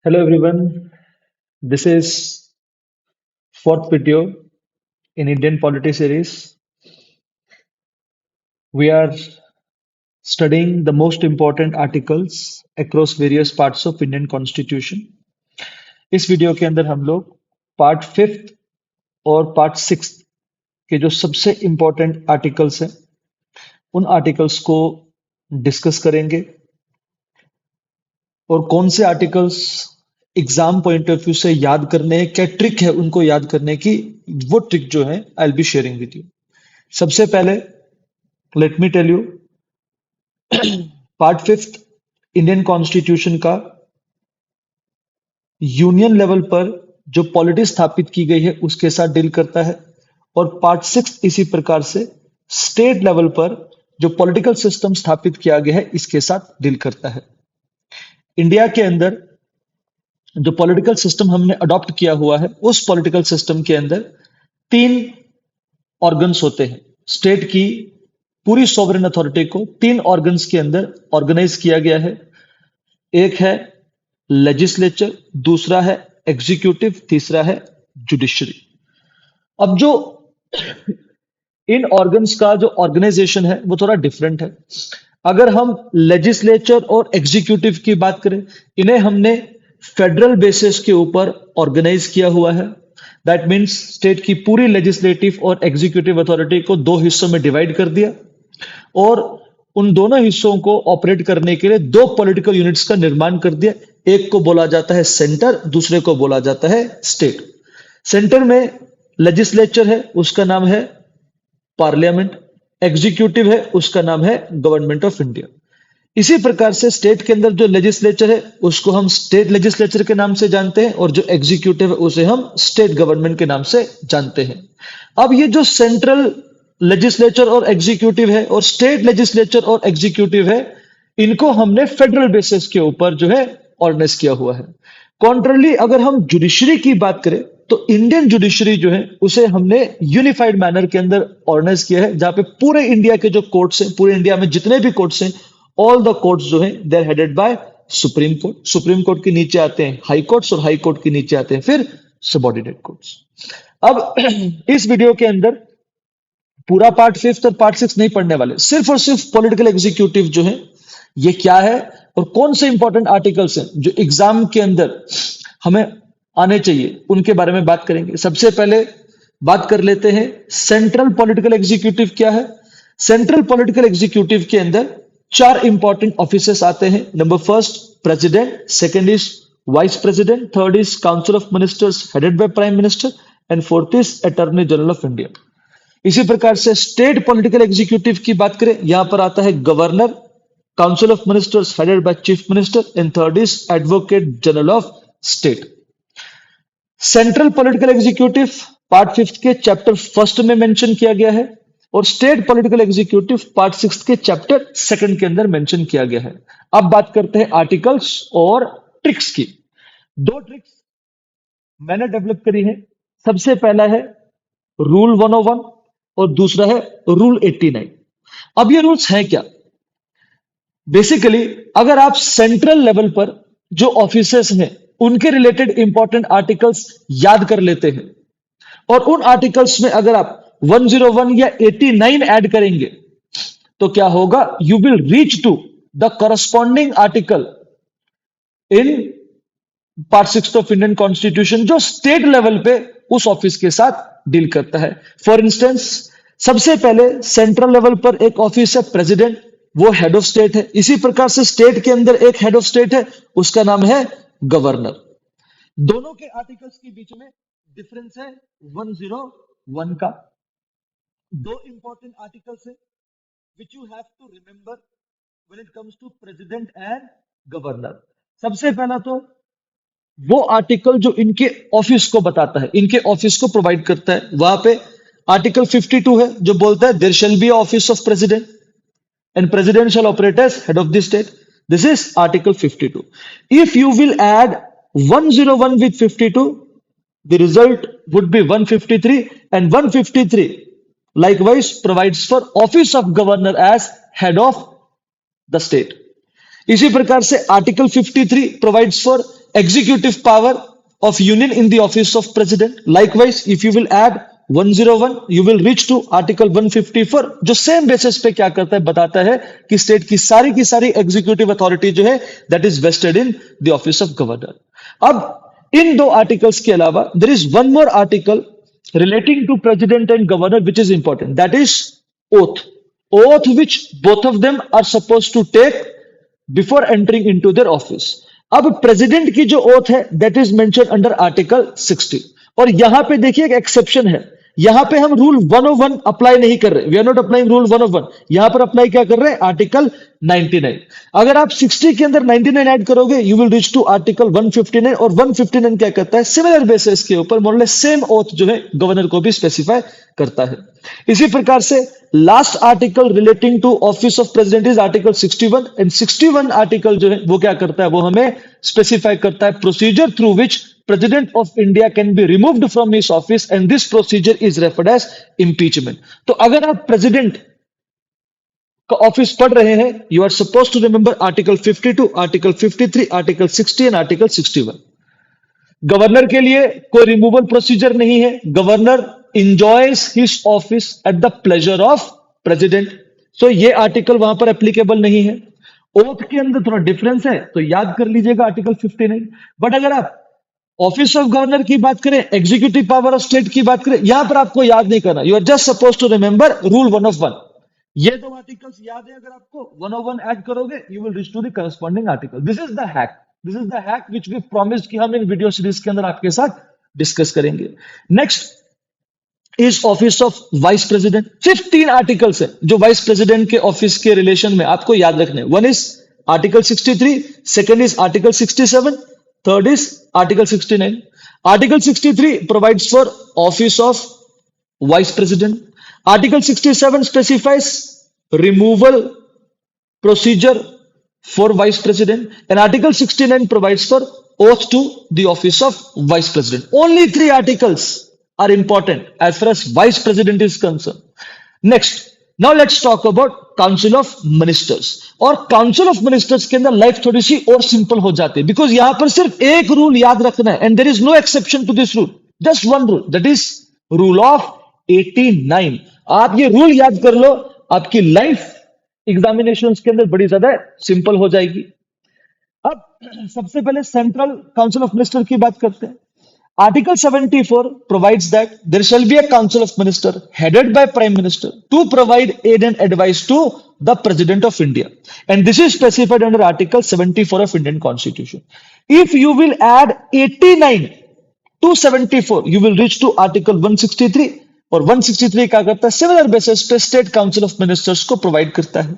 Hello everyone, this is fourth video in Indian Polity series. We are studying the most important articles across various parts of Indian Constitution. इस video के अंदर हम लोग part fifth और part six के जो सबसे important articles हैं उन आर्टिकल्स को डिस्कस करेंगे और कौन से articles exam point of view से याद करने हैं, क्या ट्रिक है उनको याद करने की, वो ट्रिक जो है I will be sharing with you. सबसे पहले let me tell you part fifth Indian constitution का यूनियन लेवल पर जो पॉलिटी स्थापित की गई है उसके साथ डील करता है और पार्ट सिक्स इसी प्रकार से स्टेट लेवल पर जो पॉलिटिकल सिस्टम स्थापित किया गया है इसके साथ डील करता है। इंडिया के अंदर जो पॉलिटिकल सिस्टम हमने अडॉप्ट किया हुआ है उस पॉलिटिकल सिस्टम के अंदर तीन ऑर्गन्स होते हैं। स्टेट की पूरी सॉवरेन अथॉरिटी को तीन ऑर्गन्स के अंदर ऑर्गेनाइज किया गया है। एक है लेजिस्लेचर, दूसरा है एग्जीक्यूटिव, तीसरा है जुडिशरी। अब जो इन ऑर्गन्स का जो ऑर्गेनाइजेशन है वो थोड़ा डिफरेंट है। अगर हम लेजिस्लेचर और एग्जीक्यूटिव की बात करें, इन्हें हमने फेडरल बेसिस के ऊपर ऑर्गेनाइज किया हुआ है। दैट मीन्स स्टेट की पूरी लेजिस्लेटिव और एग्जीक्यूटिव अथॉरिटी को दो हिस्सों में डिवाइड कर दिया और उन दोनों हिस्सों को ऑपरेट करने के लिए दो पॉलिटिकल यूनिट्स का निर्माण कर दिया। एक को बोला जाता है सेंटर, दूसरे को बोला जाता है स्टेट। सेंटर में लेजिस्लेचर है, उसका नाम है पार्लियामेंट। एग्जीक्यूटिव है, उसका नाम है गवर्नमेंट ऑफ इंडिया। इसी प्रकार से स्टेट के अंदर जो लेजिस्लेचर है उसको हम स्टेट लेजिस्लेचर के नाम से जानते हैं और जो एग्जीक्यूटिव है उसे हम स्टेट गवर्नमेंट के नाम से जानते हैं। अब ये जो सेंट्रल लेजिस्लेचर और एग्जीक्यूटिव है और स्टेट लेजिस्लेचर और एग्जीक्यूटिव है, इनको हमने फेडरल बेसिस के ऊपर जो है ऑर्गेनाइज किया हुआ है। कॉन्ट्रली अगर हम जुडिशरी की बात करें तो इंडियन जुडिशरी जो है उसे हमने यूनिफाइड मैनर के अंदर ऑर्गेनाइज किया है, जहां पे पूरे इंडिया के जो कोर्ट्स हैं, पूरे इंडिया में जितने भी कोर्ट्स हैं, ऑल द कोर्ट्स जो हैं they are headed by supreme court. Supreme court के नीचे आते हैं हाई कोर्ट्स और हाई कोर्ट के नीचे आते हैं फिर सबऑर्डिनेट कोर्ट्स। अब इस वीडियो के अंदर पूरा पार्ट फिफ्थ और पार्ट सिक्स नहीं पढ़ने वाले, सिर्फ और सिर्फ पॉलिटिकल एग्जीक्यूटिव जो है ये क्या है और कौन से इंपॉर्टेंट आर्टिकल्स हैं जो एग्जाम के अंदर हमें आने चाहिए उनके बारे में बात करेंगे। सबसे पहले बात कर लेते हैं सेंट्रल पॉलिटिकल एग्जीक्यूटिव क्या है। सेंट्रल पॉलिटिकल एग्जीक्यूटिव के अंदर चार इंपॉर्टेंट ऑफिसेस आते हैं। Number first president, second is vice president, third is council of ministers headed by prime minister and fourth is attorney general of India. इसी प्रकार से स्टेट पॉलिटिकल एग्जीक्यूटिव की बात करें, यहां पर आता है governor, council of ministers headed by chief minister and third is advocate general of state. Central political executive part fifth के चैप्टर फर्स्ट में मेंशन किया गया है और state political executive part six के चैप्टर सेकंड के अंदर मेंशन किया गया है। अब बात करते हैं आर्टिकल्स और ट्रिक्स की। दो ट्रिक्स मैंने डेवलप करी है। सबसे पहला है रूल 101 और दूसरा है रूल 89। अब ये रूल्स हैं क्या? बेसिकली अगर आप सेंट्रल लेवल पर जो ऑफिसर्स हैं उनके रिलेटेड इंपॉर्टेंट आर्टिकल्स याद कर लेते हैं और उन आर्टिकल्स में अगर आप 101 या 89 ऐड करेंगे तो क्या होगा, you will reach to the corresponding article in part six of Indian constitution जो स्टेट लेवल पे उस ऑफिस के साथ डील करता है। फॉर इंस्टेंस सबसे पहले सेंट्रल लेवल पर एक ऑफिस है प्रेसिडेंट, वो हेड ऑफ स्टेट है। इसी प्रकार से स्टेट के अंदर एक हेड ऑफ स्टेट है, उसका नाम है गवर्नर। दोनों के आर्टिकल्स के बीच में डिफरेंस है 101 का। दो इंपॉर्टेंट आर्टिकल्स है which you have to remember when it comes to president and governor. सबसे पहला तो वो आर्टिकल जो इनके ऑफिस को बताता है, इनके ऑफिस को प्रोवाइड करता है। वहां पे आर्टिकल 52 है जो बोलता है there shall be office of president and president shall operate as head of the state. This is article 52. If you will add 101 with 52, the result would be 153 and 153 likewise provides for office of governor as head of the state. इसी प्रकार से article 53 provides for executive power of union in the office of president. Likewise, if you will add 101, you will reach to article 154, जो same basis पे क्या करता है, बताता है कि स्टेट की सारी एग्जीक्यूटिव अथॉरिटी जो है that is vested in the office of governor. अब इन दो आर्टिकल्स के अलावा there is one more article relating to president and governor which is important, that is oath which both of them are supposed to take before entering into their office. अब president की जो oath है that is mention under article 60, और यहां पे देखिए एक exception है. यहां पे हम रूल 101 अप्लाई नहीं कर रहे, we are not applying rule 101. यहां पर अप्लाई क्या कर रहे हैं, आर्टिकल 99. अगर आप 60 के अंदर 99 ऐड करोगे you will reach to article 159, और 159 क्या करता है, सिमिलर बेसिस के ऊपर मोर लेस सेम ओथ जो है गवर्नर को भी स्पेसिफाई करता है. इसी प्रकार से last article relating to office of president is article 61, and 61 article जो है वो क्या करता है, वो हमें स्पेसिफाई करता है procedure through which President of India can be removed from his office, and this procedure is referred as impeachment. तो अगर आप प्रेसिडेंट का ऑफिस पढ़ रहे हैं, you are supposed to remember article 52, article 53, article 60 and article 61. Governor के लिए कोई रिमूवल प्रोसीजर नहीं है. Governor enjoys his office at the pleasure of president. So ये आर्टिकल वहां पर एप्लीकेबल नहीं है. ओथ के अंदर थोड़ा डिफरेंस है, तो याद कर लीजिएगा आर्टिकल 59. बट अगर आप ऑफिस ऑफ गवर्नर की बात करें, एग्जीक्यूटिव पावर ऑफ स्टेट की बात करें, यहां पर आपको याद नहीं करना. You are just suppose to remember rule 101. ये दो आर्टिकल्स याद है, अगर आपको 101 ऐड करोगे you will reach to the corresponding article. This is the hack, this is the hack which we promised कि हम इन वीडियो सीरीज के अंदर आपके साथ डिस्कस करेंगे. Next is office of vice president. सिर्फ 3 आर्टिकल्स है जो वाइस प्रेसिडेंट के ऑफिस के रिलेशन में आपको याद रखने हैं. One is article 63, second is article 67, third is article 69. Article 63 provides for office of vice president. Article 67 specifies removal procedure for vice president, and article 69 provides for oath to the office of vice president. Only 3 articles are important as far as vice president is concerned. Next, now let's talk about council of ministers. और council of ministers के अंदर life थोड़ी सी और simple हो जाती है, because यहां पर सिर्फ एक रूल याद रखना है, and there is no exception to this rule. Just one rule, that is rule of 89. आप ये रूल याद कर लो, आपकी लाइफ एग्जामिनेशंस के अंदर बड़ी ज्यादा सिंपल हो जाएगी. अब सबसे पहले सेंट्रल काउंसिल ऑफ मिनिस्टर की बात करते हैं. Article 74 provides that there shall be a council of minister headed by prime minister to provide aid and advice to the president of India, and this is specified under article 74 of Indian constitution. If you will add 89 to 74 you will reach to article 163, और 163 क्या करता है, similar basis पे state council of ministers को provide करता है.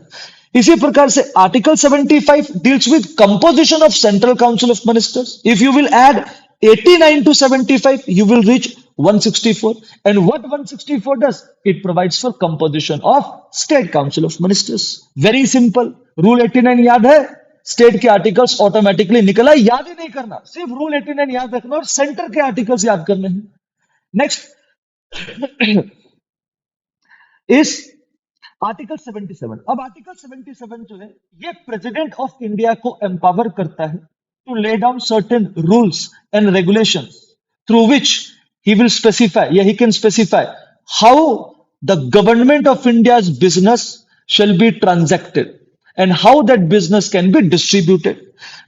इसी प्रकार से article 75 deals with composition of central council of ministers. If you will add 89 to 75 you will reach 164, and what 164 does, it provides for composition of state council of ministers. Very simple. Rule 89 याद है, state के articles automatically निकला. याद ही नहीं करना, सिर्फ rule 89 याद रखना और सेंटर के आर्टिकल्स याद करने हैं. नेक्स्ट इस आर्टिकल 77. अब आर्टिकल 77 जो है ये प्रेसिडेंट ऑफ इंडिया को एम्पावर करता है to lay down certain rules and regulations through which he will specify, he can specify how the government of India's business shall be transacted and how that business can be distributed.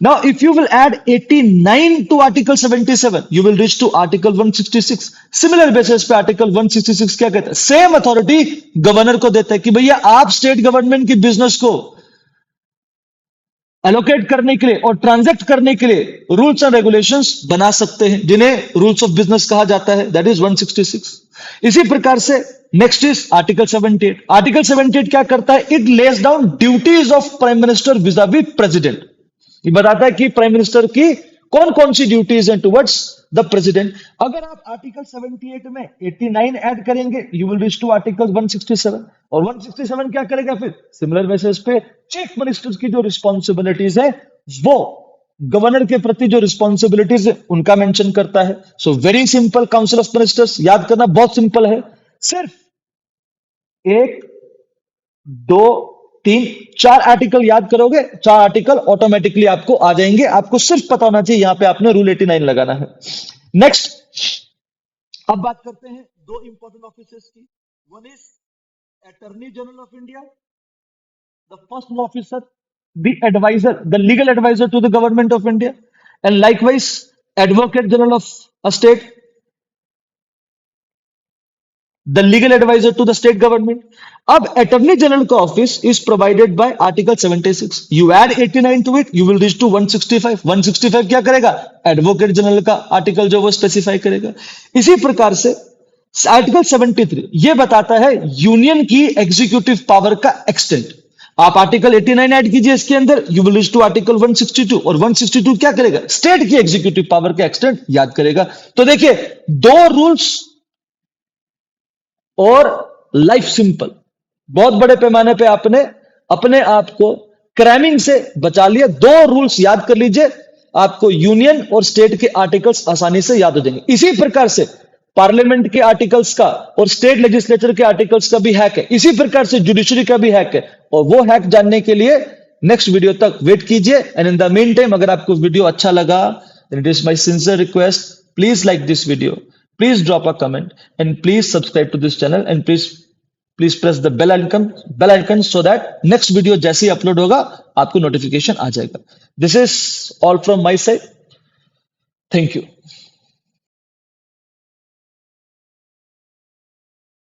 Now, if you will add 89 to article 77, you will reach to article 166. Similar basis पे article 166 क्या कहता है, same authority governor को देता है कि भैया आप स्टेट गवर्नमेंट की बिजनेस को एलोकेट करने के लिए और ट्रांजैक्ट करने के लिए रूल्स एंड रेगुलेशंस बना सकते हैं, जिन्हें रूल्स ऑफ बिजनेस कहा जाता है. That is 166. इसी प्रकार से नेक्स्ट इज आर्टिकल 78. आर्टिकल 78 क्या करता है, it lays down duties of prime minister vis-a-vis president. ये बताता है कि प्राइम मिनिस्टर की कौन कौन सी ड्यूटीज हैं टुवर्ड्स द प्रेसिडेंट. अगर आप आर्टिकल 78 में 89 ऐड करेंगे you will reach to article 167, और 167 क्या करेगा, फिर सिमिलर बेसिस पे चीफ मिनिस्टर्स की जो रिस्पॉन्सिबिलिटीज है वो गवर्नर के प्रति जो रिस्पॉन्सिबिलिटीज है उनका मेंशन करता है. So very simple. Council of ministers याद करना बहुत सिंपल है. सिर्फ 1, 2, 3, 4 आर्टिकल याद करोगे, 4 आर्टिकल ऑटोमेटिकली आपको आ जाएंगे। आपको सिर्फ पता होना चाहिए यहां पे आपने रूल 89 लगाना है। नेक्स्ट, अब बात करते हैं दो इंपॉर्टेंट ऑफिसर्स की। One is attorney general of India, the first officer, the advisor, the legal advisor to the government of India, and likewise advocate general of a state, the legal advisor to the state government. अब attorney general का office is provided by article 76. You add 89 to it, you will reach to 165. 165 क्या करेगा? advocate general का article जो वो specify करेगा। इसी प्रकार से आर्टिकल 73 ये बताता है यूनियन की एग्जीक्यूटिव पावर का एक्सटेंट। आप आर्टिकल 89 ऐड कीजिए इसके अंदर, you will reach to article 162, और 162 क्या करेगा? स्टेट की एग्जीक्यूटिव पावर का एक्सटेंट याद करेगा। तो देखिए, दो रूल्स और लाइफ सिंपल, बहुत बड़े पैमाने पे आपने अपने आप को क्रैमिंग से बचा लिया। दो रूल्स याद कर लीजिए, आपको यूनियन और स्टेट के आर्टिकल्स आसानी से याद हो जाएंगे। इसी प्रकार से पार्लियामेंट के आर्टिकल्स का और स्टेट लेजिस्लेचर के आर्टिकल्स का भी हैक है, इसी प्रकार से जुडिशरी का भी हैक है। और वो हैक जानने के लिए नेक्स्ट वीडियो तक वेट कीजिए। And in the mean time, अगर आपको वीडियो अच्छा लगा, it is my sincere request, please like this video, please drop a comment, and please subscribe to this channel, and please press the bell icon so that next video जैसे ही upload होगा आपको notification आ जाएगा। This is all from my side. Thank you.